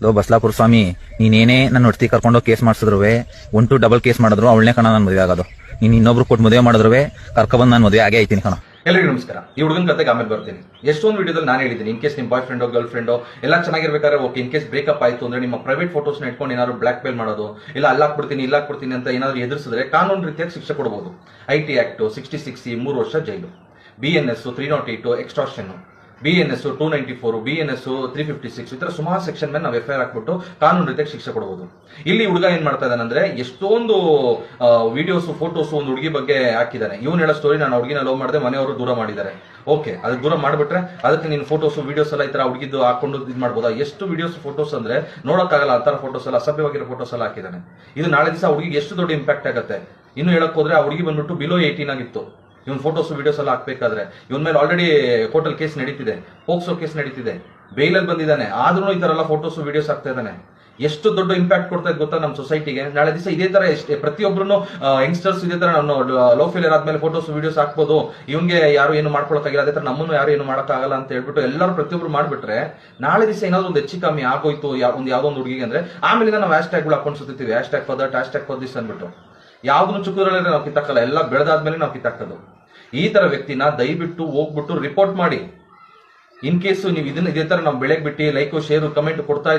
Low ಬಸ್ಲಾಪುರ ಸ್ವಾಮಿ, ನೀನೇನೇ ನನ್ನ ಹೊಡ್ತಿ ಕರ್ಕೊಂಡು case ಮಾಡಿಸಿದ್ರು 1 to ಡಬಲ್ ಕೇಸ್ ಮಾಡಿದ್ರು ಅವಳನೇ ಕಣ ನಾನು ಮದುವೆ ಆಗೋದು. ನೀನು ಇನ್ನೊಬ್ರು ಕೊಟ್ಟು ಮದುವೆ ಮಾಡಿದ್ರು ಕರ್ಕೊಬಂದು ನಾನು ಮದುವೆ ಆಗೇ ಆಯ್ತೀನಿ ಕಣ. ಎಲ್ಲರಿಗೂ ನಮಸ್ಕಾರ. ಈ ಹುಡುಗನ ಕತೆಗೆ ಆಮೇಲೆ ಬರ್ತೀನಿ. ಎಷ್ಟೊಂದು ವಿಡಿಯೋದಲ್ಲಿ ನಾನು ಹೇಳಿದ್ದೀನಿ, ಇನ್ ಕೇಸ್ ನಿಮ್ಮ ಬಾಯ್ ಫ್ರೆಂಡೋ ಗರ್ಲ್ ಫ್ರೆಂಡೋ ಎಲ್ಲ ಚೆನ್ನಾಗಿರ್ಬೇಕಾದ್ರೆ ಓಕೆ, ಇನ್ ಕೇಸ್ ಬ್ರೇಕಪ್ ಆಯ್ತು ಅಂದ್ರೆ ನಿಮ್ಮ ಪ್ರೈವೇಟ್ ಫೋಟೋಸ್ನ ಇಟ್ಕೊಂಡು ಏನಾದ್ರು ಬ್ಲಾಕ್ ಮೇಲ್ ಮಾಡೋದು, ಇಲ್ಲ ಅಲ್ಲಾಕ್ಬಿಡ್ತೀನಿ ಇಲ್ಲಾಕ್ಬಿಡ್ತೀನಿ ಅಂತ ಏನಾದ್ರು ಎದುರಿಸಿದ್ರೆ ಕಾನೂನು ರೀತಿಯಾಗಿ ಶಿಕ್ಷೆ ಕೊಡಬಹುದು. IT ಆಕ್ಟ್ 66C 3 ವರ್ಷ ಜೈಲು, BNS 308 ಎಕ್ಸ್ಟ್ರಾಕ್ಷನ್, BNS 294, BNS 356 ಈ ತರ ಸುಮಾರು ಸೆಕ್ಷನ್ ಮೇಲೆ ನಾವು FIR ಹಾಕ್ಬಿಟ್ಟು ಕಾನೂನು ರೀತಿಯಾಗಿ ಶಿಕ್ಷೆ ಕೊಡಬಹುದು. ಇಲ್ಲಿ ಹುಡುಗ ಏನ್ ಮಾಡ್ತಾ ಇದ್ದಾನಂದ್ರೆ ಎಷ್ಟೊಂದು ವಿಡಿಯೋಸ್ ಫೋಟೋಸ್ ಒಂದು ಹುಡುಗಿ ಬಗ್ಗೆ ಹಾಕಿದ್ದಾನೆ. ಇವನ್ ಹೇಳೋ ಸ್ಟೋರಿ, ನಾನು ಹುಡುಗಿನ ಲವ್ ಮಾಡಿದೆ, ಮನೆಯವರು ದೂರ ಮಾಡಿದ್ದಾರೆ. ಓಕೆ, ಅದಕ್ಕೆ ದೂರ ಮಾಡ್ಬಿಟ್ರೆ ಅದಕ್ಕೆ ನೀನು ಫೋಟೋಸ್ ವಿಡಿಯೋಸ್ ಎಲ್ಲ ಈ ತರ ಹುಡುಗಿದ್ದು ಹಾಕೊಂಡು ಇದು ಮಾಡ್ಬೋದಾ? ಎಷ್ಟು ವಿಡಿಯೋಸ್ ಫೋಟೋಸ್ ಅಂದ್ರೆ ನೋಡೋಕ್ಕಾಗಲ್ಲ, ಆ ತರ ಫೋಟೋಸ್ ಎಲ್ಲ ಅಸಭ್ಯವಾಗಿರೋ ಫೋಟೋಸ್ ಎಲ್ಲ ಹಾಕಿದ್ದಾನೆ. ಇದು ನಾಳೆ ದಿವಸ ಹುಡುಗಿಗೆ ಎಷ್ಟು ದೊಡ್ಡ ಇಂಪ್ಯಾಕ್ಟ್ ಆಗುತ್ತೆ. ಇನ್ನು ಹೇಳಕ್ ಹೋದ್ರೆ ಆ ಹುಡುಗಿ ಬಂದ್ಬಿಟ್ಟು ಬಿಲೋ 18 ಆಗಿತ್ತು. ಇವನ್ ಫೋಟೋಸ್ ವಿಡಿಯೋಸ್ ಎಲ್ಲ ಹಾಕ್ಬೇಕಾದ್ರೆ ಇವನ್ ಮೇಲೆ ಆಲ್ರೆಡಿ ಕೋರ್ಟಲ್ ಕೇಸ್ ನಡೀತಿದೆ, ಪೋಕ್ಸೋ ಕೇಸ್ ನಡೀತಿದೆ, ಬೇಲಲ್ಲಿ ಬಂದಿದ್ದಾನೆ. ಆದ್ರೂ ಈ ತರ ಎಲ್ಲ ಫೋಟೋಸ್ ವಿಡಿಯೋಸ್ ಆಗ್ತಾ ಇದ್ದಾನೆ. ಎಷ್ಟು ದೊಡ್ಡ ಇಂಪ್ಯಾಕ್ಟ್ ಕೊಡ್ತಾ ಇದೆ ಗೊತ್ತಾ ನಮ್ಮ ಸೊಸೈಟಿಗೆ. ನಾಳೆ ದಿವಸ ಇದೇ ತರ ಪ್ರತಿಯೊಬ್ಬರು ಯಂಗ್ಸ್ಟರ್ಸ್ ಇದೇ ತರ ನಾನು ಲವ್ ಫೇಲಿಯರ್ ಆದ್ಮೇಲೆ ಫೋಟೋಸ್ ವಿಡಿಯೋಸ್ ಹಾಕ್ಬೋದು, ಇವನ್ಗೆ ಯಾರು ಏನು ಮಾಡ್ಕೊಳಕ್ಕಾಗಿಲ್ಲ, ಅದೇ ತರ ನಮ್ಮನ್ನು ಯಾರು ಏನು ಮಾಡೋಕ್ಕಾಗಲ್ಲ ಅಂತ ಹೇಳ್ಬಿಟ್ಟು ಎಲ್ಲರೂ ಪ್ರತಿಯೊಬ್ರು ಮಾಡ್ಬಿಟ್ರೆ ನಾಳೆ ದಿವಸ ಏನಾದ್ರು ಒಂದು ಹೆಚ್ಚು ಕಮ್ಮಿ ಆಗೋಯ್ತು ಒಂದು ಯಾವ್ದೋ ಒಂದು ಹುಡುಗಿಗೆ ಅಂದ್ರೆ ಆಮೇಲೆ ನಾವು ಹ್ಯಾಶ್ಟ್ಯಾಗ್ಗಳು ಹಾಕೊಂಡು ಸುತ್ತೀವಿ, hashtag for that, hashtag for this ಅಂದ್ಬಿಟ್ಟು. ಯಾವ್ದನ್ನು ಚುಕ್ಕುದ್ರಲ್ಲೇ ನಾವು ಕಿತ್ತಾಕಲ್ಲ, ಎಲ್ಲ ಬೆಳೆದಾದ್ಮೇಲೆ ನಾವು ಕಿತ್ತಾಕೋದು. ಈ ತರ ವ್ಯಕ್ತಿನ ದಯವಿಟ್ಟು ಹೋಗ್ಬಿಟ್ಟು ರಿಪೋರ್ಟ್ ಮಾಡಿ. ಇನ್ ಕೇಸು ನೀವು ಇದನ್ನ ಇದೇ ತರ ನಾವು ಬೆಳಗ್ಗೆ ಬಿಟ್ಟು ಲೈಕ್ ಶೇರ್ ಕಮೆಂಟ್ ಕೊಡ್ತಾ